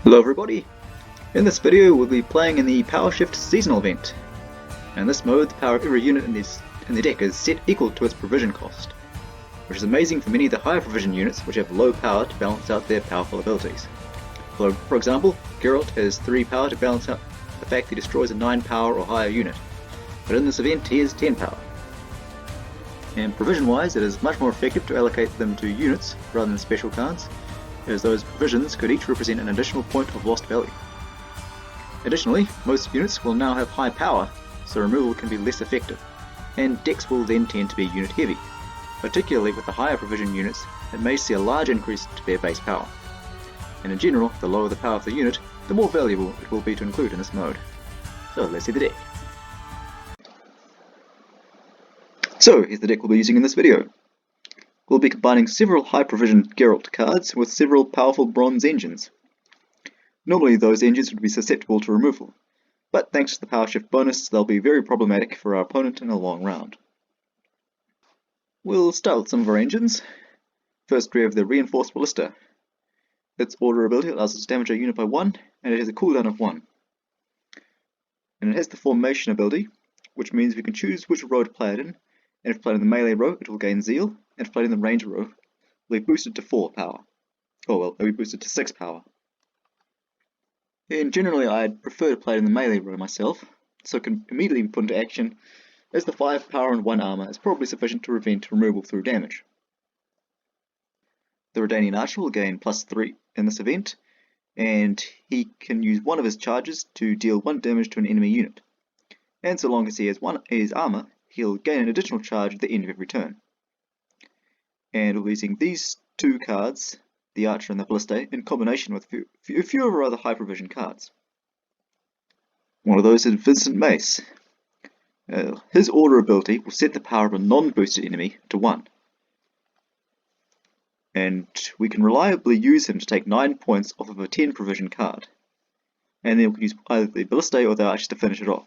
Hello everybody! In this video we'll be playing in the Power Shift seasonal event. In this mode, the power of every unit in the deck is set equal to its provision cost, which is amazing for many of the higher provision units which have low power to balance out their powerful abilities. For example, Geralt has 3 power to balance out the fact he destroys a 9 power or higher unit, but in this event he has 10 power. And provision wise, it is much more effective to allocate them to units rather than special cards, as those provisions could each represent an additional point of lost value. Additionally, most units will now have high power, so removal can be less effective, and decks will then tend to be unit heavy. Particularly with the higher provision units, it may see a large increase to their base power. And in general, the lower the power of the unit, the more valuable it will be to include in this mode. So let's see the deck. So here's the deck we'll be using in this video. We'll be combining several high provision Geralt cards with several powerful bronze engines. Normally those engines would be susceptible to removal, but thanks to the power shift bonus they'll be very problematic for our opponent in a long round. We'll start with some of our engines. First we have the Reinforced Ballista. Its order ability allows us to damage our unit by 1, and it has a cooldown of 1. And it has the Formation ability, which means we can choose which row to play it in, and if played in the melee row it will gain Zeal, and if played in the range row, it will be boosted to 4 power. Oh well, it will be boosted to 6 power. And generally I'd prefer to play it in the melee row myself, so it can immediately be put into action, as the 5 power and 1 armor is probably sufficient to prevent removal through damage. The Redanian Archer will gain +3 in this event, and he can use one of his charges to deal 1 damage to an enemy unit. And so long as he has his armor, he'll gain an additional charge at the end of every turn. And we'll be using these 2 cards, the Archer and the Ballista, in combination with a few of our other high provision cards. One of those is Vincent Mace. His order ability will set the power of a non-boosted enemy to 1. And we can reliably use him to take 9 points off of a 10 provision card. And then we can use either the Ballista or the Archer to finish it off.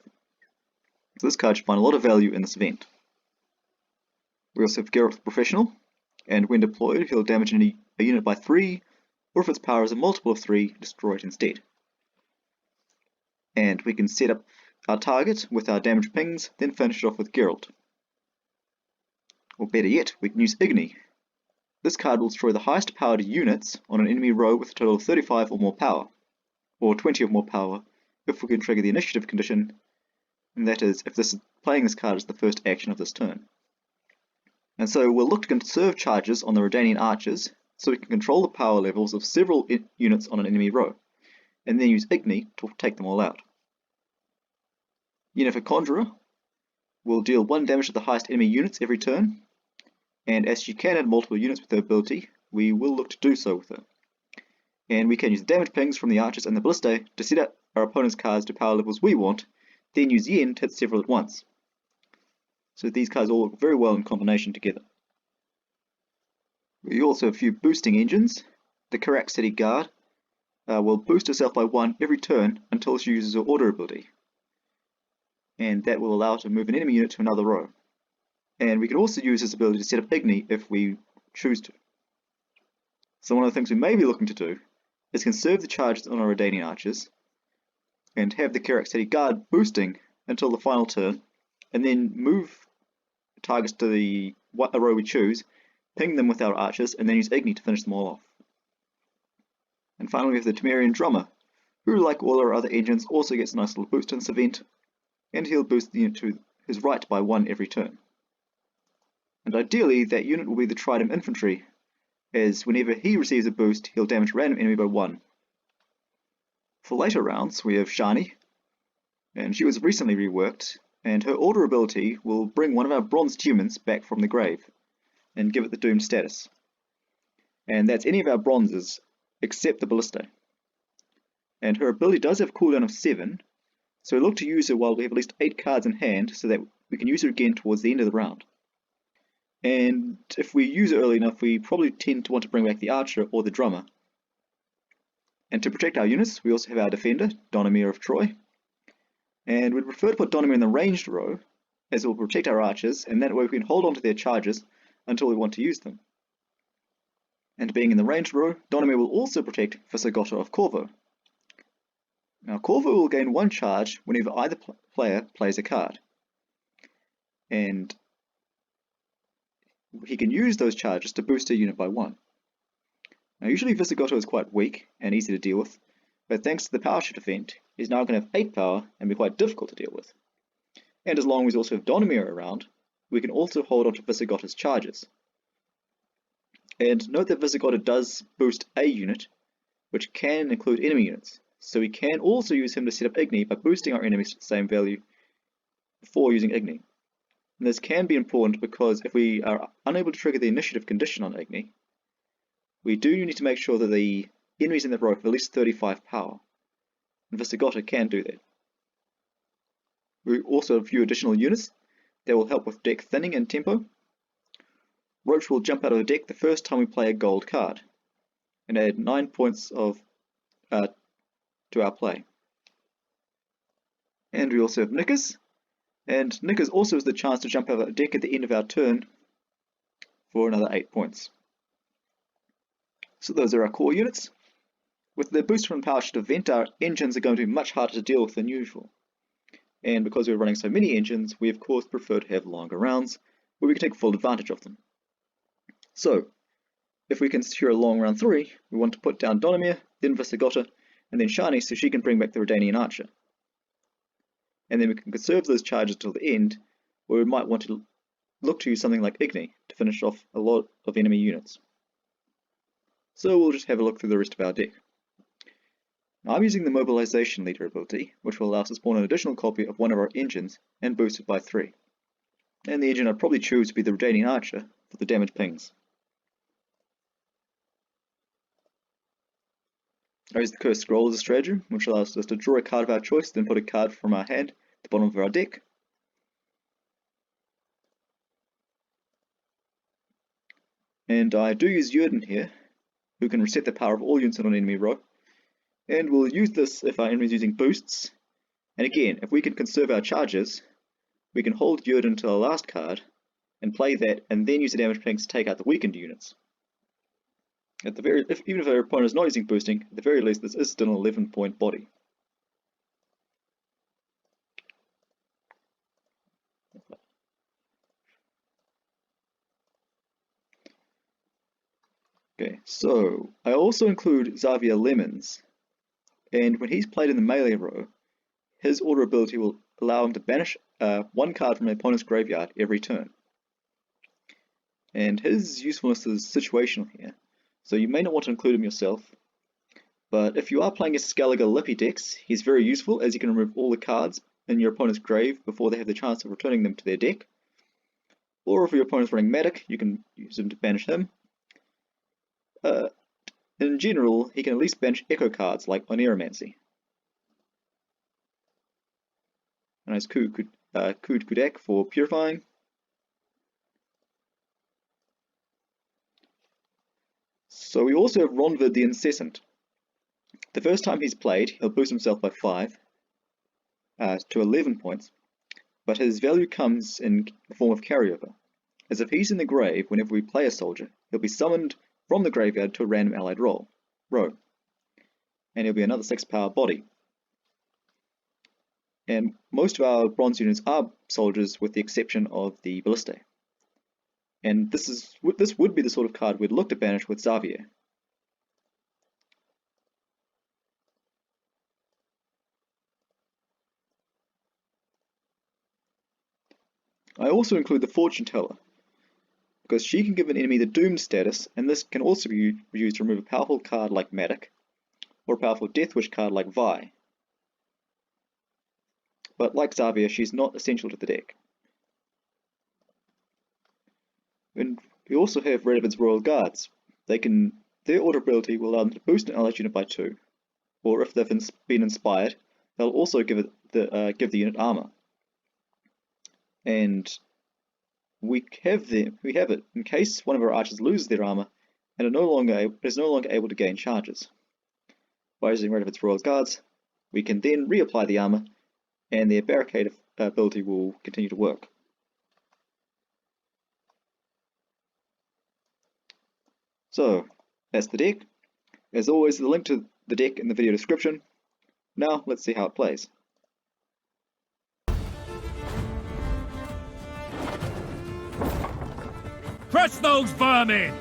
So this card should find a lot of value in this event. We also have Geralt the Professional, and when deployed he'll damage a unit by 3, or if its power is a multiple of 3, destroy it instead. And we can set up our target with our damage pings, then finish it off with Geralt. Or better yet, we can use Igni. This card will destroy the highest powered units on an enemy row with a total of 35 or more power, or 20 or more power if we can trigger the initiative condition, and that is if playing this card is the first action of this turn. And so we'll look to conserve charges on the Redanian Archers, so we can control the power levels of several units on an enemy row, and then use Igni to take them all out. Yennefer Conjurer will deal 1 damage to the highest enemy units every turn, and as she can add multiple units with her ability, we will look to do so with her. And we can use the damage pings from the Archers and the Ballista to set up our opponent's cards to power levels we want, then use Yen to hit several at once. So these cards all work very well in combination together. We also have a few boosting engines. The Karak City Guard will boost herself by 1 every turn until she uses her order ability, and that will allow her to move an enemy unit to another row. And we can also use this ability to set up Igni if we choose to. So one of the things we may be looking to do is conserve the charges on our Redanian Archers, and have the Karak City Guard boosting until the final turn, and then move targets to the row we choose, ping them with our Archers, and then use Igni to finish them all off. And finally we have the Temerian Drummer, who like all our other engines also gets a nice little boost in this event, and he'll boost the unit to his right by 1 every turn. And ideally that unit will be the Trident Infantry, as whenever he receives a boost he'll damage a random enemy by 1. For later rounds we have Shani, and she was recently reworked, and her order ability will bring one of our bronzed humans back from the grave, and give it the doomed status. And that's any of our bronzes, except the Ballista. And her ability does have a cooldown of 7, so we look to use her while we have at least 8 cards in hand, so that we can use her again towards the end of the round. And if we use her early enough, we probably tend to want to bring back the Archer or the Drummer. And to protect our units, we also have our Defender, Donomir of Troy. And we'd prefer to put Donomir in the ranged row, as it will protect our Archers, and that way we can hold on to their charges until we want to use them. And being in the ranged row, Donomir will also protect Visigotta of Corvo, Now Corvo will gain 1 charge whenever either player plays a card, and he can use those charges to boost a unit by 1. Now usually Visigoto is quite weak and easy to deal with, but thanks to the power shift event, he's now going to have 8 power and be quite difficult to deal with. And as long as we also have Donomir around, we can also hold on to Visigoto's charges. And note that Visigoto does boost a unit, which can include enemy units, so we can also use him to set up Igni by boosting our enemies to the same value before using Igni. And this can be important because if we are unable to trigger the initiative condition on Igni, we do need to make sure that the enemies in the row have at least 35 power, and Visigoto can do that. We also have a few additional units that will help with deck thinning and tempo. Roach will jump out of the deck the first time we play a gold card, and add 9 points to our play. And we also have Knickers, and Knickers also has the chance to jump out of the deck at the end of our turn for another 8 points. So those are our core units. With the boost from the power shift event, our engines are going to be much harder to deal with than usual. And because we're running so many engines, we of course prefer to have longer rounds, where we can take full advantage of them. So, if we can secure a long round 3, we want to put down Donomir, then Visigoto, and then Shani so she can bring back the Redanian Archer. And then we can conserve those charges till the end, where we might want to look to use something like Igni to finish off a lot of enemy units. So we'll just have a look through the rest of our deck. Now I'm using the Mobilization Leader ability, which will allow us to spawn an additional copy of one of our engines and boost it by 3. And the engine I'd probably choose to be the Redanian Archer for the damage pings. I use the Cursed Scroll as a stratagem, which allows us to draw a card of our choice, then put a card from our hand at the bottom of our deck. And I do use Jurden here, who can reset the power of all units on an enemy row. And we'll use this if our enemy is using boosts. And again, if we can conserve our charges, we can hold Jurden to our last card, and play that, and then use the damage pings to take out the weakened units. Even if our opponent is not using boosting, at the very least this is still an 11-point body. Okay, so I also include Xavier Lemons, and when he's played in the melee row, his order ability will allow him to banish 1 card from the opponent's graveyard every turn. And his usefulness is situational here, so you may not want to include him yourself, but if you are playing a Skellige Lippy decks, he's very useful as you can remove all the cards in your opponent's grave before they have the chance of returning them to their deck. Or if your opponent's running Matic, you can use him to banish him. In general, he can at least banish echo cards like Oneromancy. And has Kud Kudak for purifying. So we also have Ronvid the Incessant. The first time he's played, he'll boost himself by 5 to 11 points, but his value comes in the form of carryover, as if he's in the grave whenever we play a soldier, he'll be summoned from the graveyard to a random allied row, and he'll be another 6 power body. And most of our bronze units are soldiers with the exception of the Ballistae. And this would be the sort of card we'd look to banish with Xavier. I also include the Fortune Teller, because she can give an enemy the Doomed status, and this can also be used to remove a powerful card like Matic, or a powerful Deathwish card like Vi. But like Xavier, she's not essential to the deck. And we also have Radovid's Royal Guards. Their order ability will allow them to boost an allied unit by 2, or if they've been inspired, they'll also give the unit armor. And we have it in case one of our archers loses their armor and is no longer able to gain charges. By using Radovid's Royal Guards, we can then reapply the armor, and their barricade ability will continue to work. So, that's the deck. As always, the link to the deck in the video description. Now, let's see how it plays. Crush those vermin!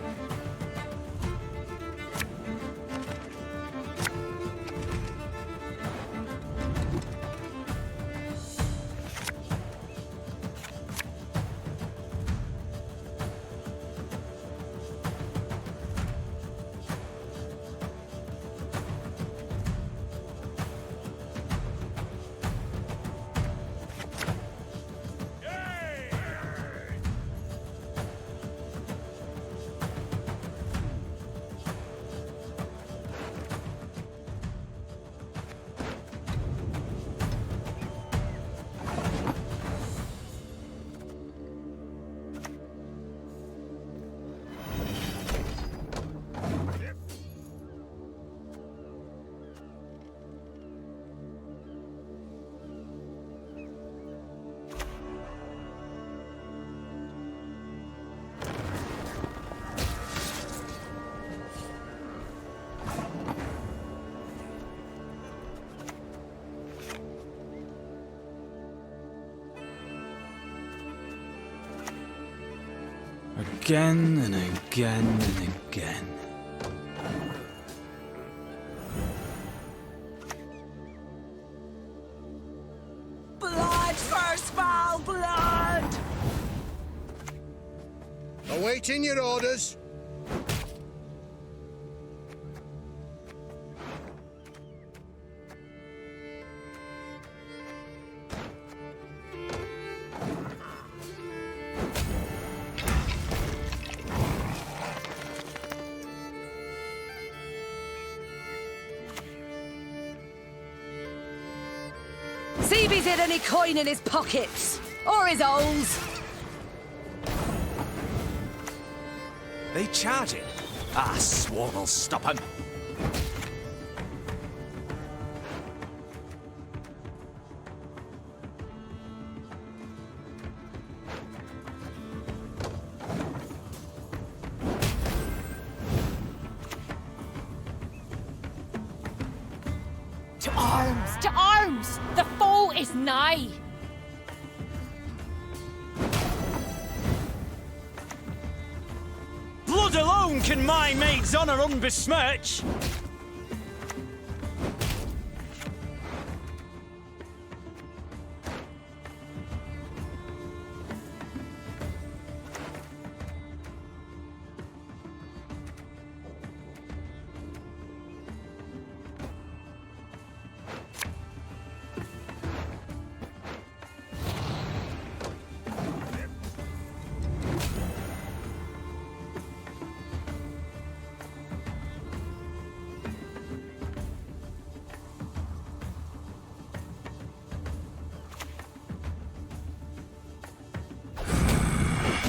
Again and again and again. Blood first, foul blood! Awaiting your orders. See if he's had any coin in his pockets, or his holes. They charging? Ah, Swarm will stop him. To arms! To arms! The foe is nigh! Blood alone can my maid's honour unbesmirch!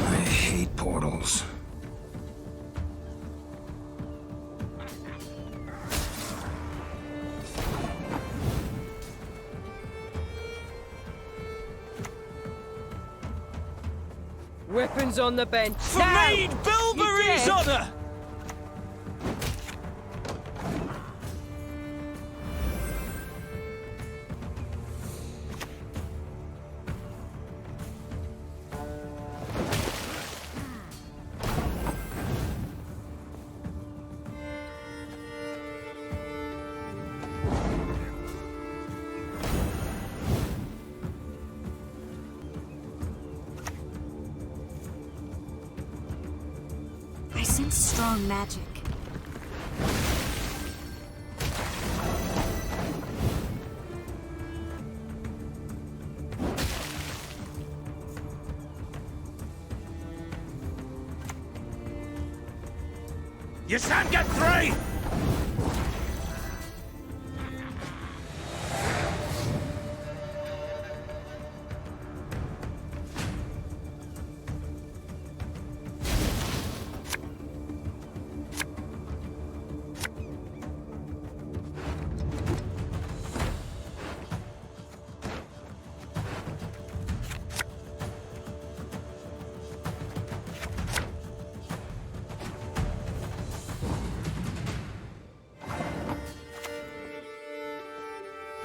I hate portals. Weapons on the bench. For Now! Maid Bilberry's You honour! I sense strong magic. You shan't get free!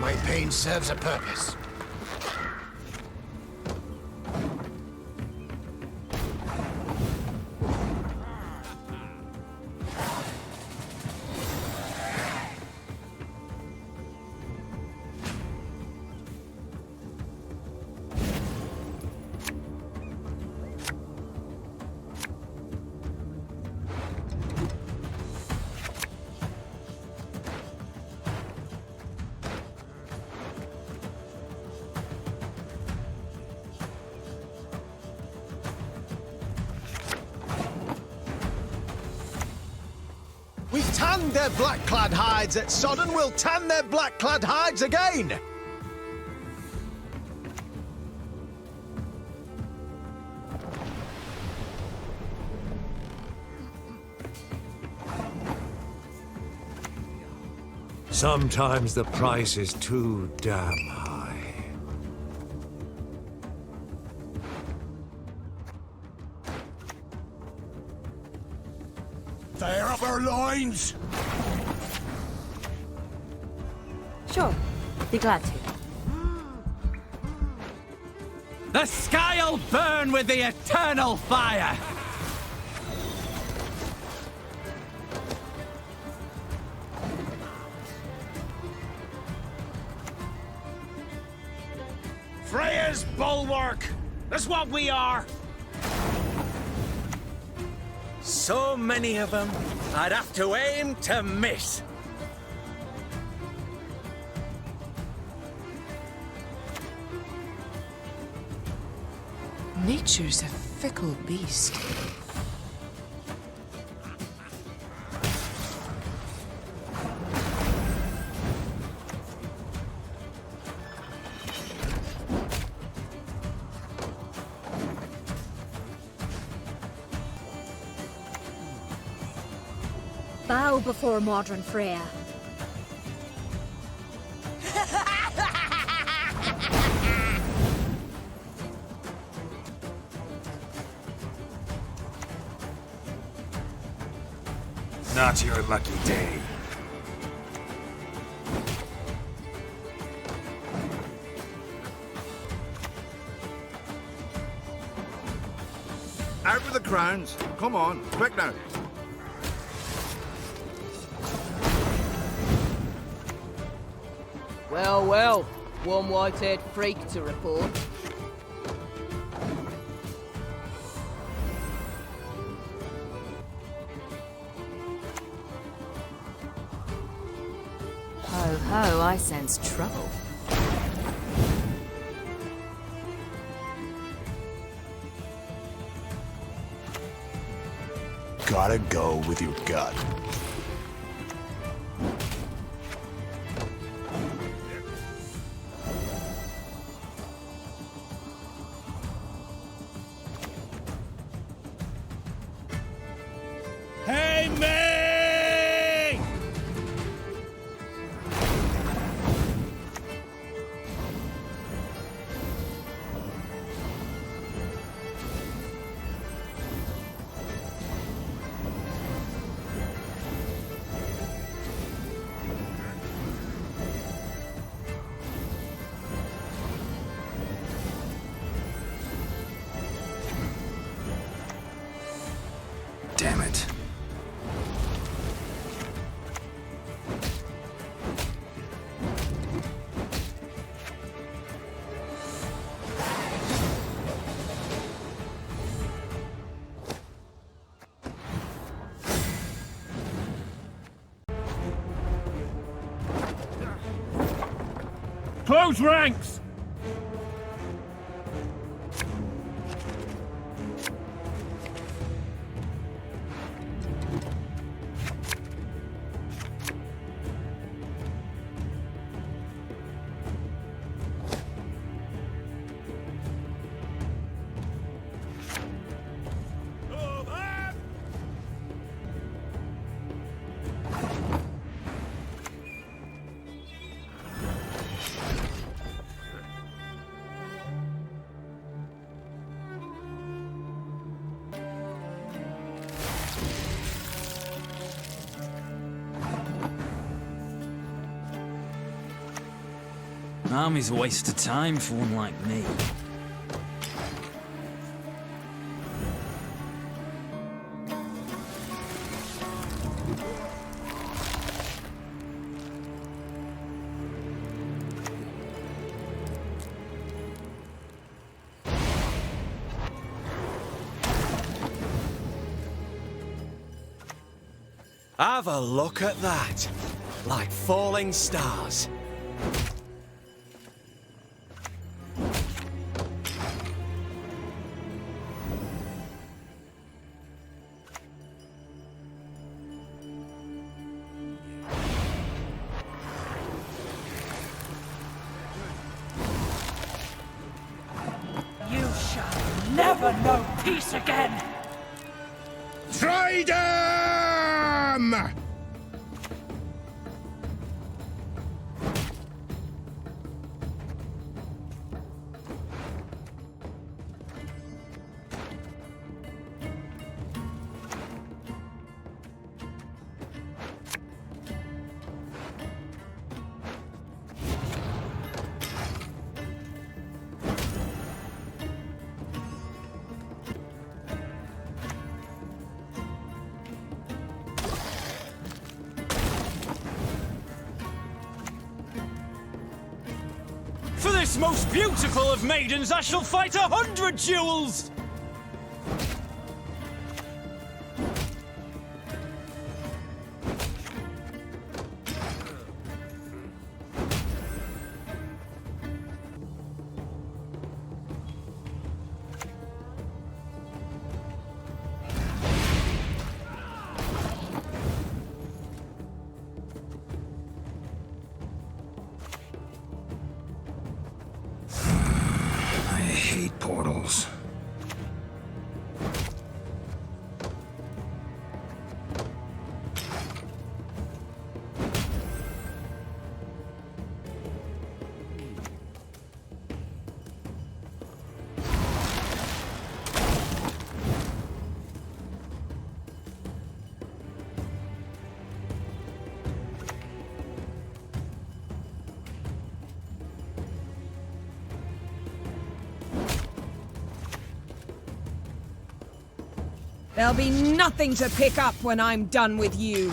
My pain serves a purpose. We tanned their black-clad hides at Sodden, we'll tan their black-clad hides again! Sometimes the price is too damn high. Fire up our loins! Sure. Be glad to. The sky'll burn with the eternal fire! Freya's bulwark! That's what we are! So many of them, I'd have to aim to miss. Nature's a fickle beast. Bow before modern Freya. Not your lucky day. Out with the crowns. Come on, quick now. Well, well, one white-haired freak to report. Ho ho, I sense trouble. Gotta go with your gut. Hey, me! Damn it. Close ranks! Army's a waste of time for one like me. Have a look at that. Like falling stars. You shall never know peace again! Freedom! For this most beautiful of maidens, I shall fight 100 duels! I hate portals. There'll be nothing to pick up when I'm done with you.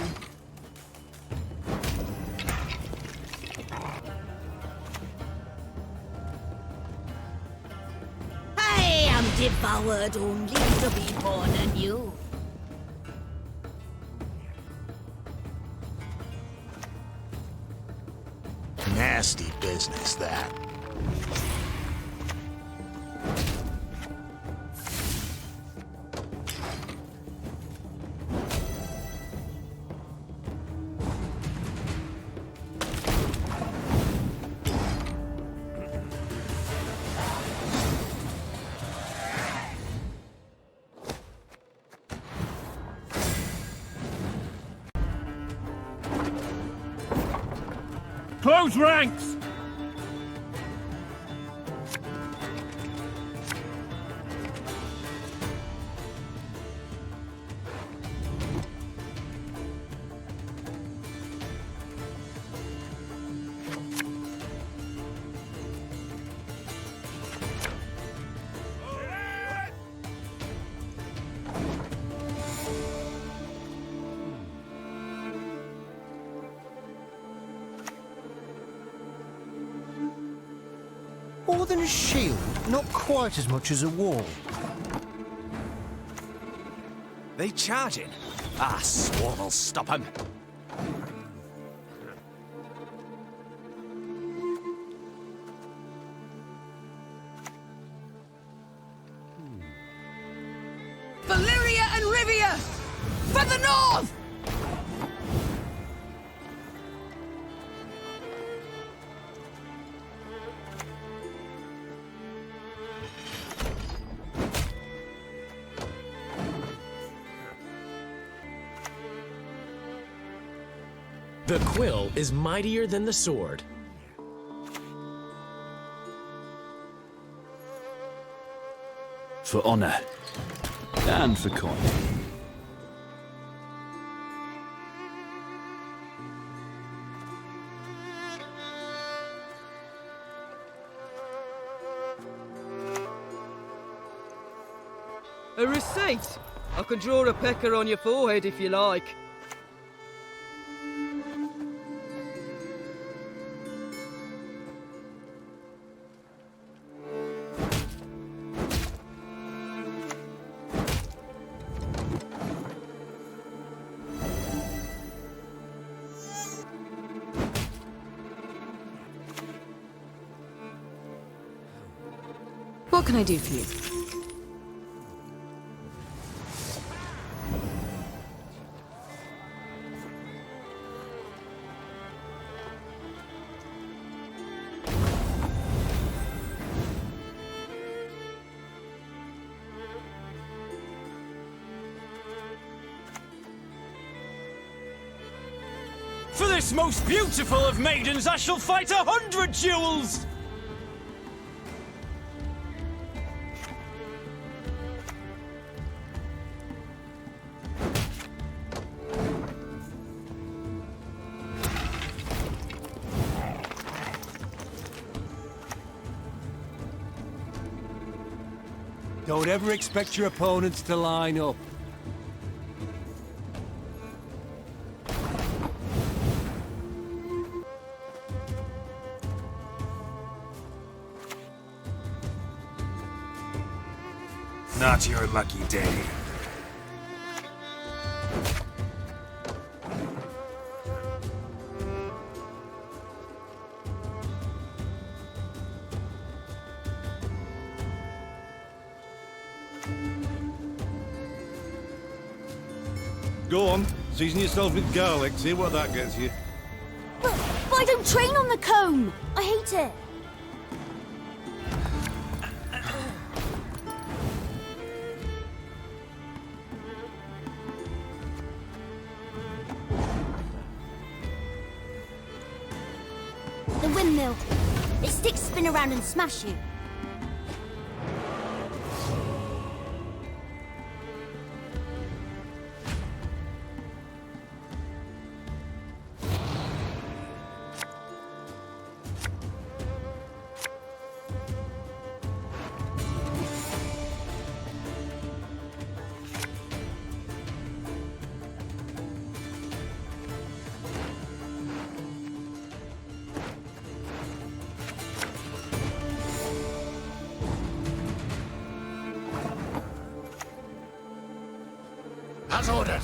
I am devoured only to be born anew. Nasty business, that. Close ranks! More than a shield, not quite as much as a wall. They charging? Ah, Swarm'll stop 'em. Valyria and Rivia! For the north! The quill is mightier than the sword. For honor. And for coin. A receipt? I can draw a pecker on your forehead if you like. What can I do for you? For this most beautiful of maidens, I shall fight 100 duels! Don't ever expect your opponents to line up. Not your lucky day. Go on, season yourself with garlic, see what that gets you. But I don't train on the comb. I hate it. The windmill. Its sticks spin around and smash you. As ordered.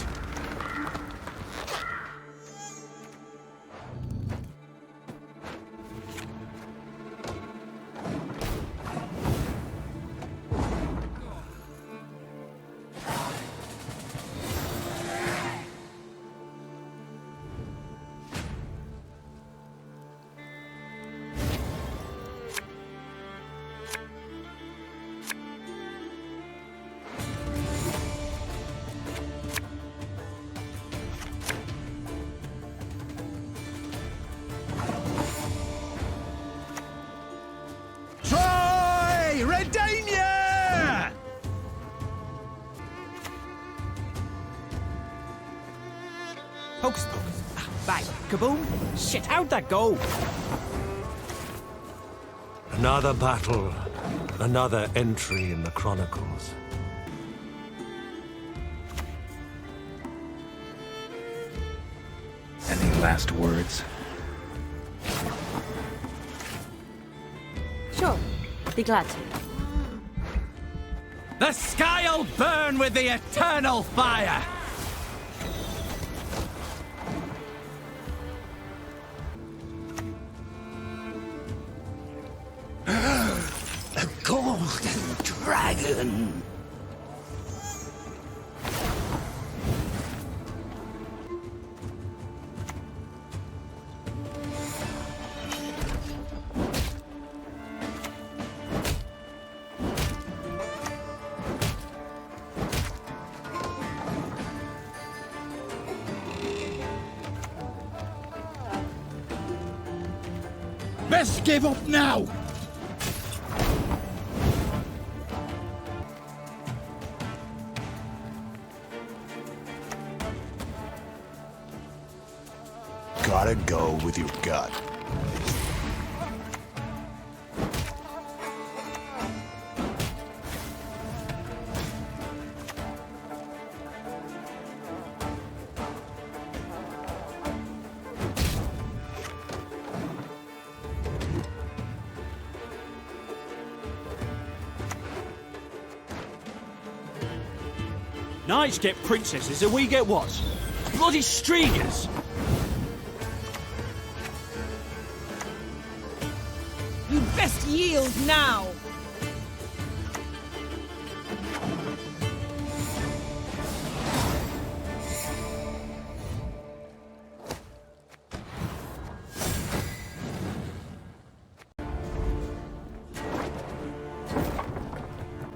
Redania! Hocus pocus. Bang. Kaboom. Shit, how'd that go? Another battle. Another entry in the Chronicles. Any last words? Sure. Be glad to. The sky'll burn with the eternal fire! A golden dragon. Best give up now! Gotta go with your gut. Knights get princesses and we get what? Bloody streagers! You best yield now!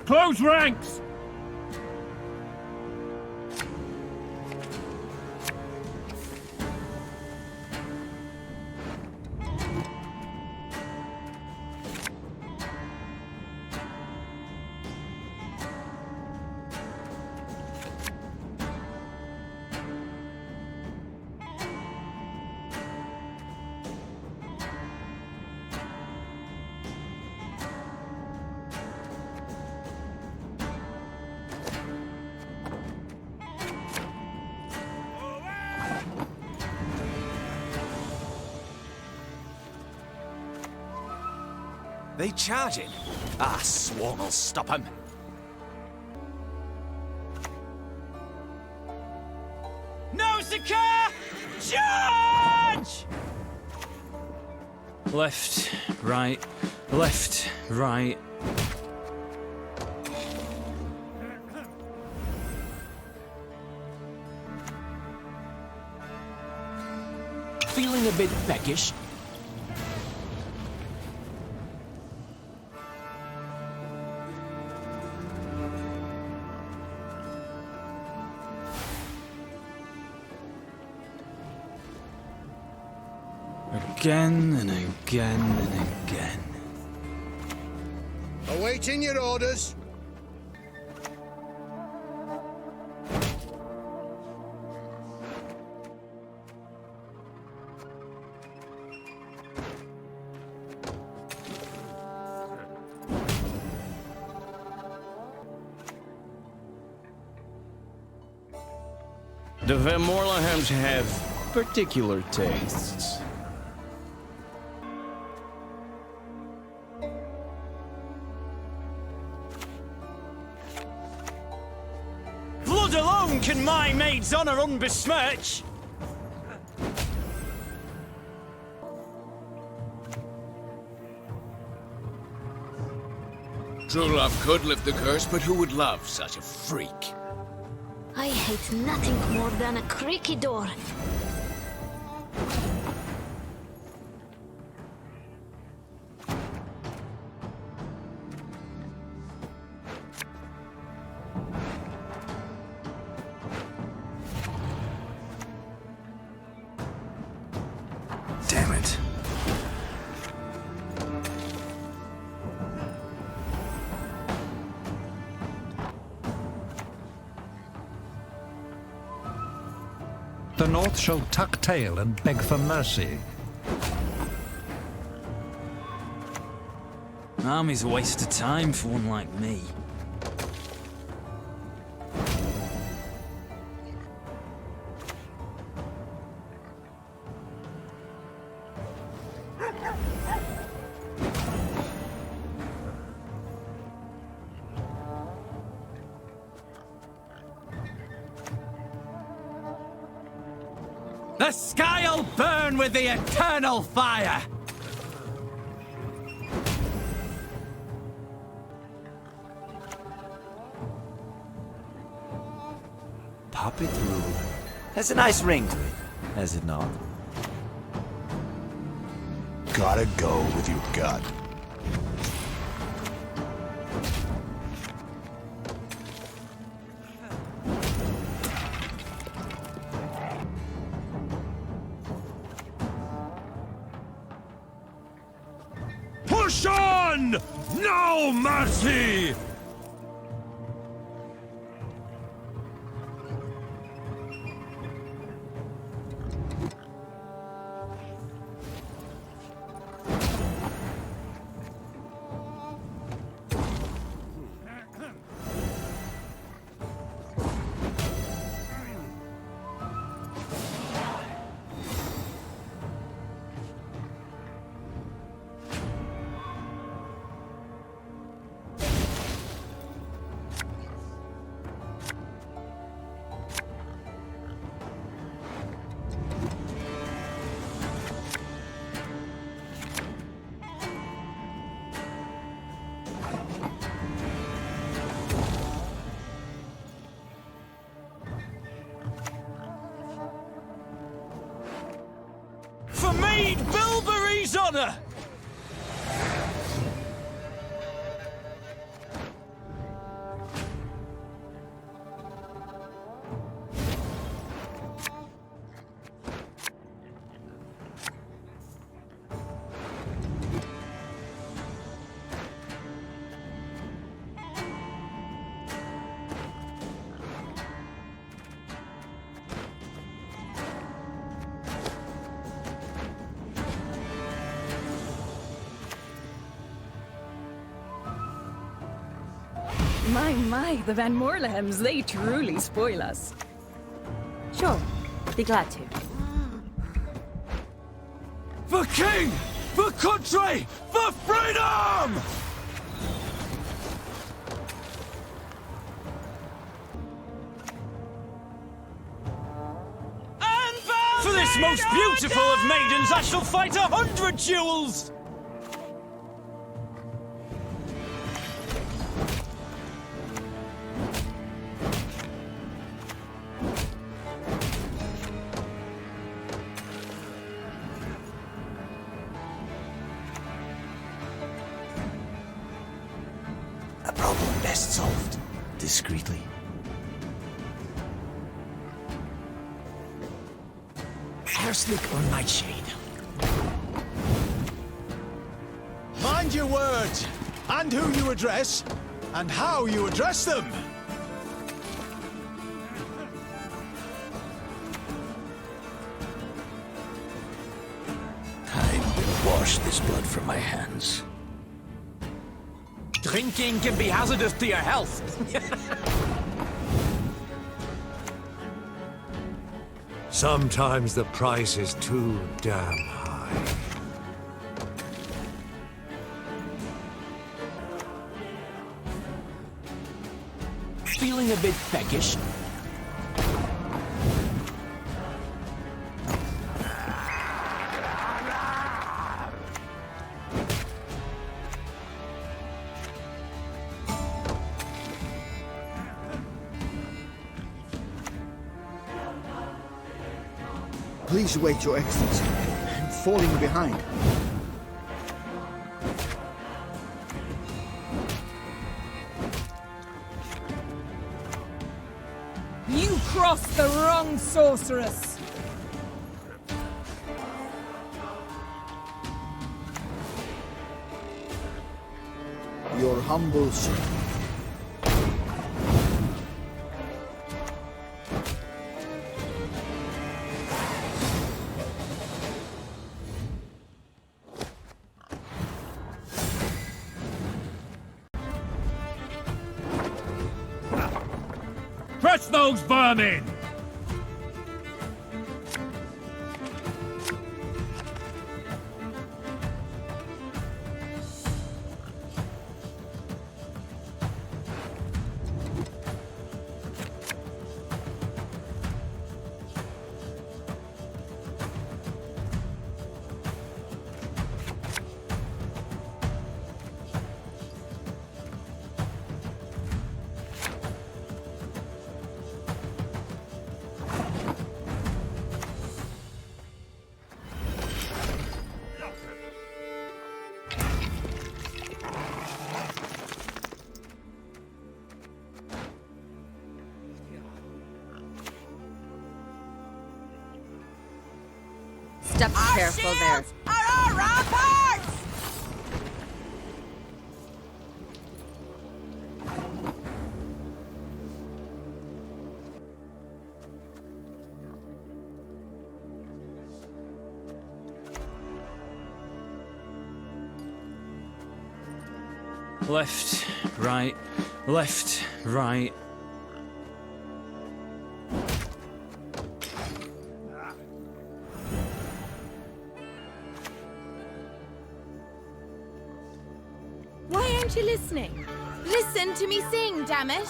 Close ranks! They charging? Ah, Swarm will stop them. No, Sakar! Charge! Left, right, left, right. Feeling a bit peckish? Again and again and again. Awaiting your orders. The Van Morlehams have particular tastes. Blood alone can my maid's honour unbesmirch! True love could lift the curse, but who would love such a freak? I hate nothing more than a creaky door. Damn it. The North shall tuck tail and beg for mercy. Army's a waste of time for one like me. The sky'll burn with the eternal fire! Pop it through. Has a nice ring to it, has it not? Gotta go with your gut. Push on! No mercy! For Maid Bilberry's honour! My, the Van Moorlehems, they truly spoil us. Sure, be glad to. For king! For country! For freedom! For this most beautiful of maidens, I shall fight 100 duels! A problem best solved discreetly. Hairslick or Nightshade? Mind your words, and who you address, and how you address them. Time will wash this blood from my hands. Drinking can be hazardous to your health. Sometimes the price is too damn high. Feeling a bit peckish? Please wait, Your Excellency. I'm falling behind. You crossed the wrong sorceress! Your humble servant. Crush those vermin! Step careful there. Are our ramparts! Left, right, left, right. Why aren't you listening? Listen to me sing, damn it!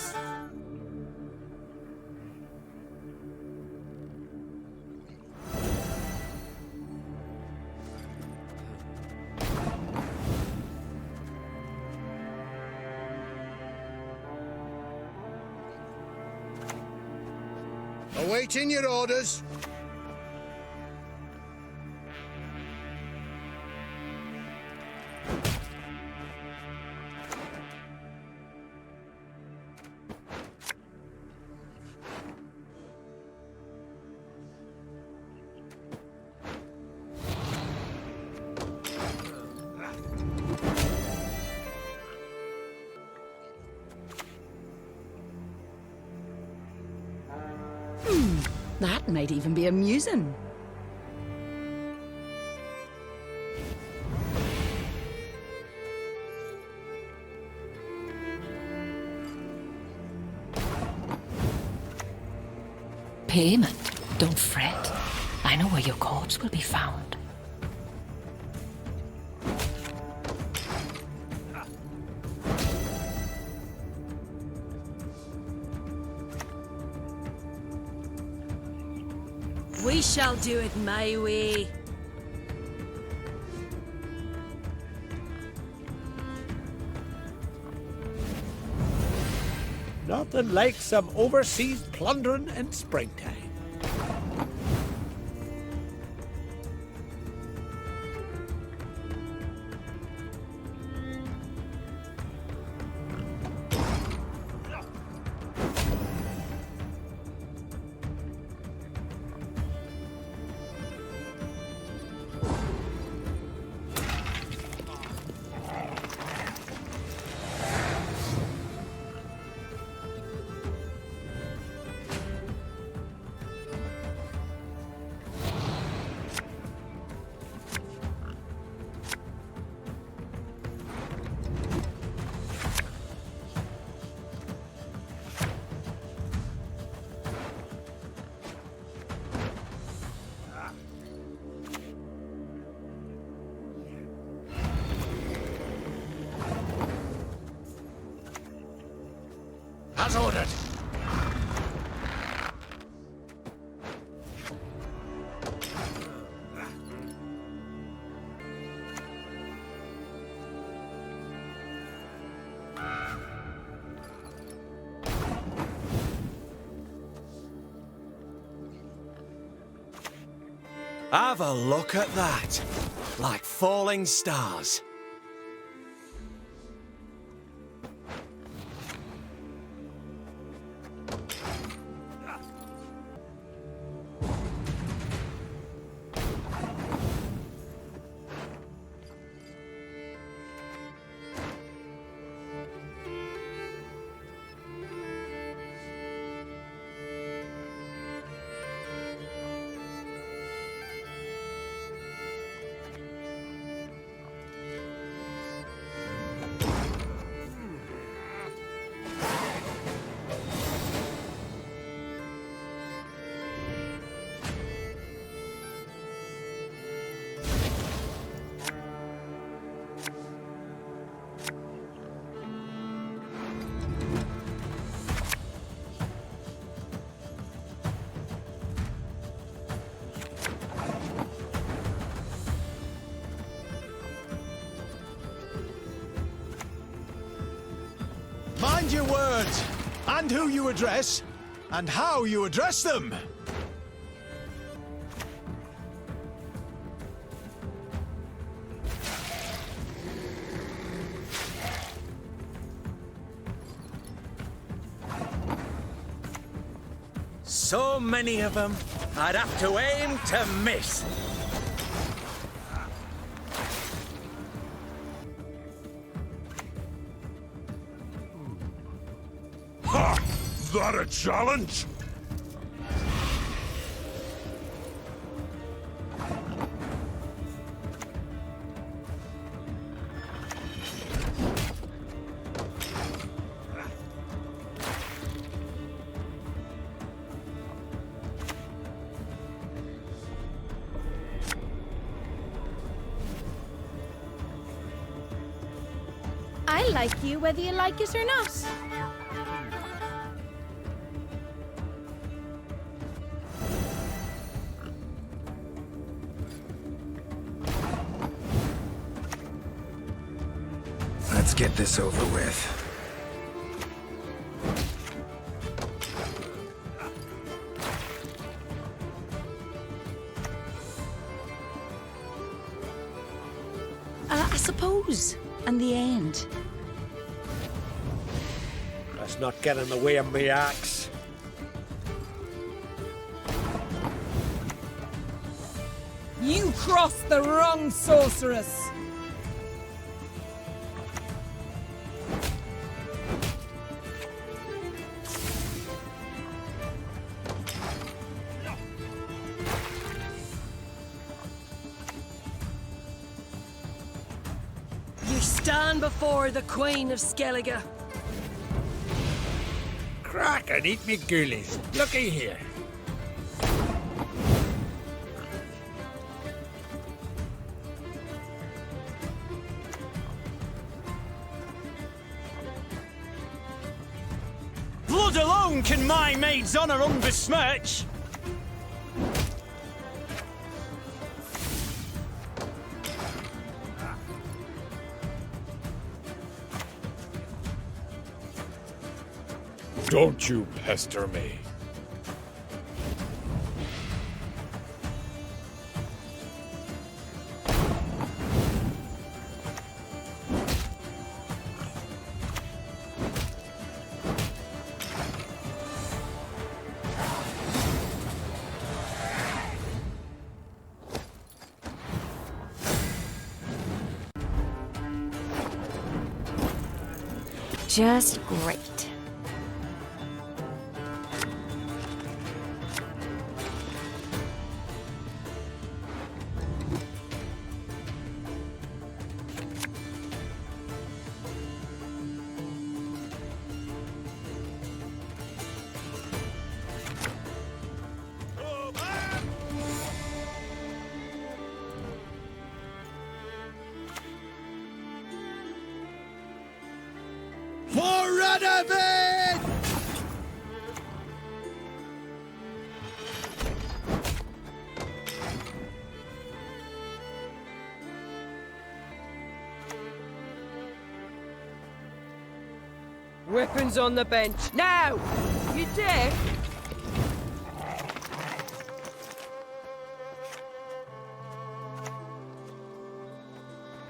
Awaiting your orders. That might even be amusing. Payment? Don't fret. I know where your corpse will be found. We shall do it my way. Nothing like some overseas plundering in springtime. As ordered. Have a look at that. Like falling stars. Mind your words, and who you address, and how you address them. So many of them, I'd have to aim to miss. Ha! That a challenge? I like you whether you like it or not. Let's get this over with. nose and the end. Let's not get in the way of me axe. You crossed the wrong sorceress. You stand before the Queen of Skellige. Crack and eat me ghoulies. Looky here. Blood alone can my maid's honor unbesmirch. Don't you pester me. Just great. For Radovid! Weapons on the bench. Now! You dare?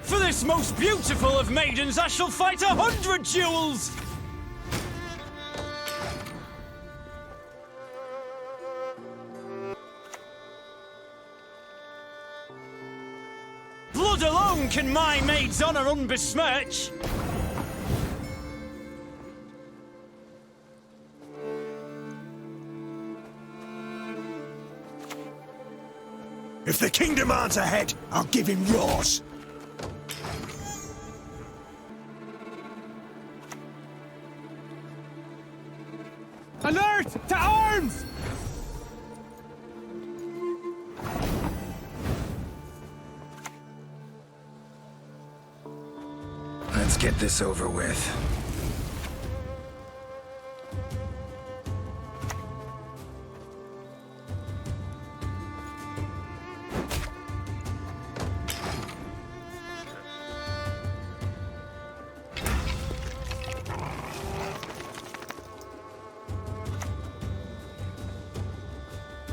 For this most beautiful of maidens, I shall fight 100 duels! Blood alone can my maid's honor unbesmirch. If the king demands a head, I'll give him yours. Alert! To arms! Let's get this over with.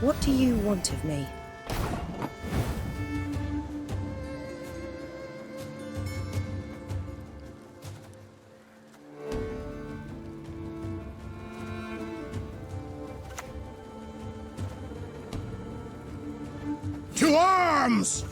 What do you want of me? To arms!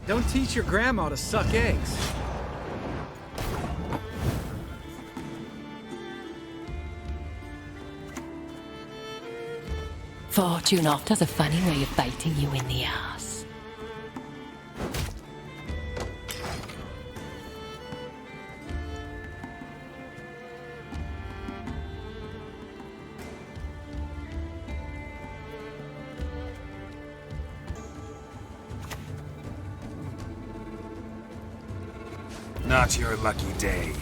Don't teach your grandma to suck eggs. Fortune oft has a funny way of biting you in the ass. Not your lucky day.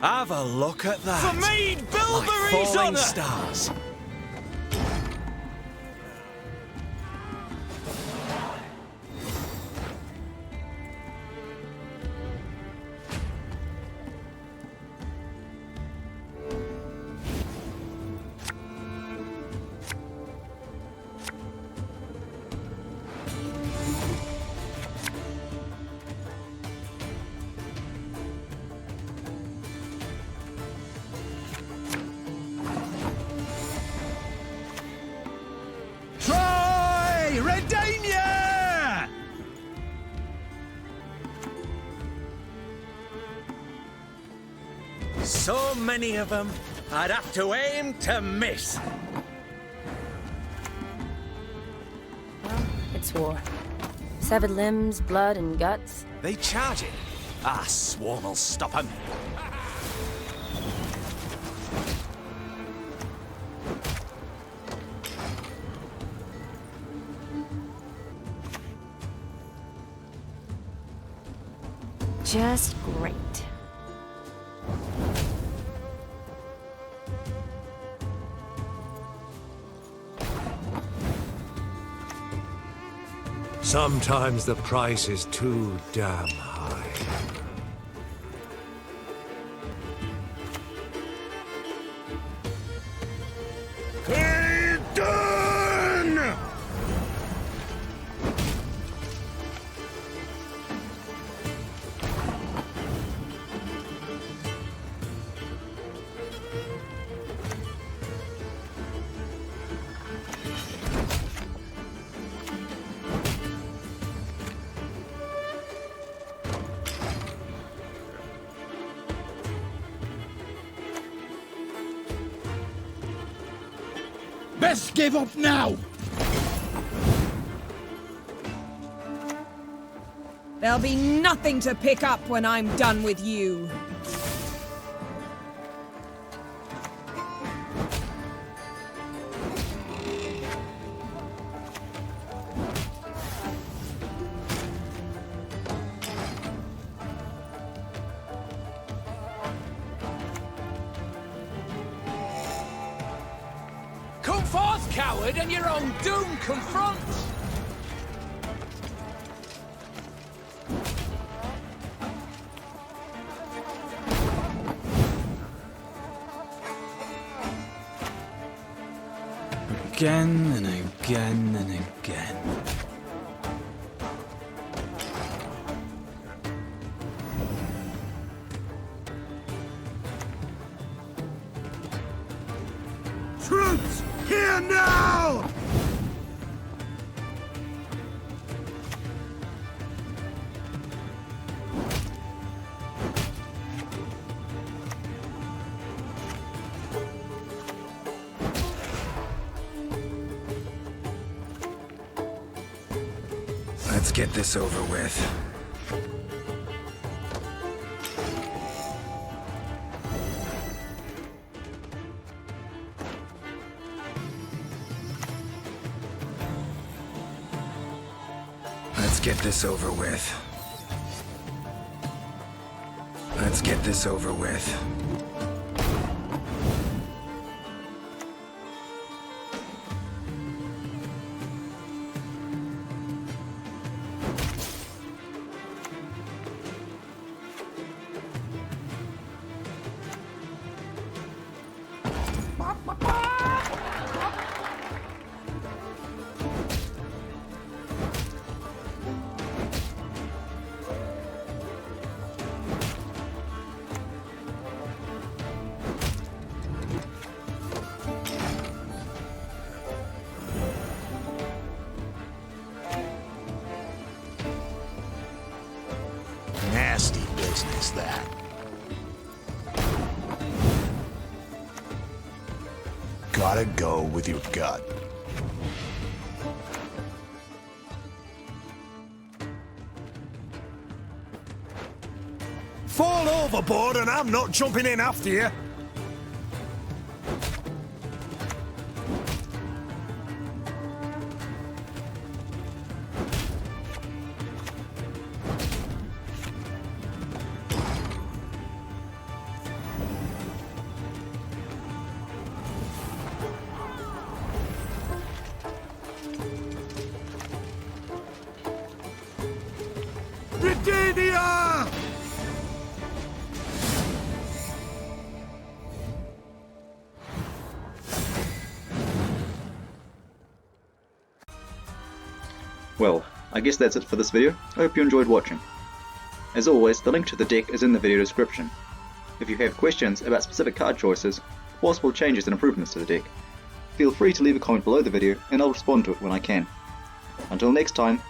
Have a look at that. For Maid Like Bilberry's falling honour! stars. Troy! Redania! So many of them, I'd have to aim to miss. Well, it's war. Severed limbs, blood, and guts. They charge it. Swarm will stop 'em. Just great. Sometimes the price is too damn high. Done! Best give up now! There'll be nothing to pick up when I'm done with you. Come forth, coward, and your own doom confront! Again and again and again. Troops, here now! Let's get this over with. Let's get this over with. Let's get this over with. Nasty business, that. Gotta go with your gut. Fall overboard and I'm not jumping in after you. Arcadia! Well, I guess that's it for this video. I hope you enjoyed watching. As always, the link to the deck is in the video description. If you have questions about specific card choices, or possible changes and improvements to the deck, feel free to leave a comment below the video and I'll respond to it when I can. Until next time,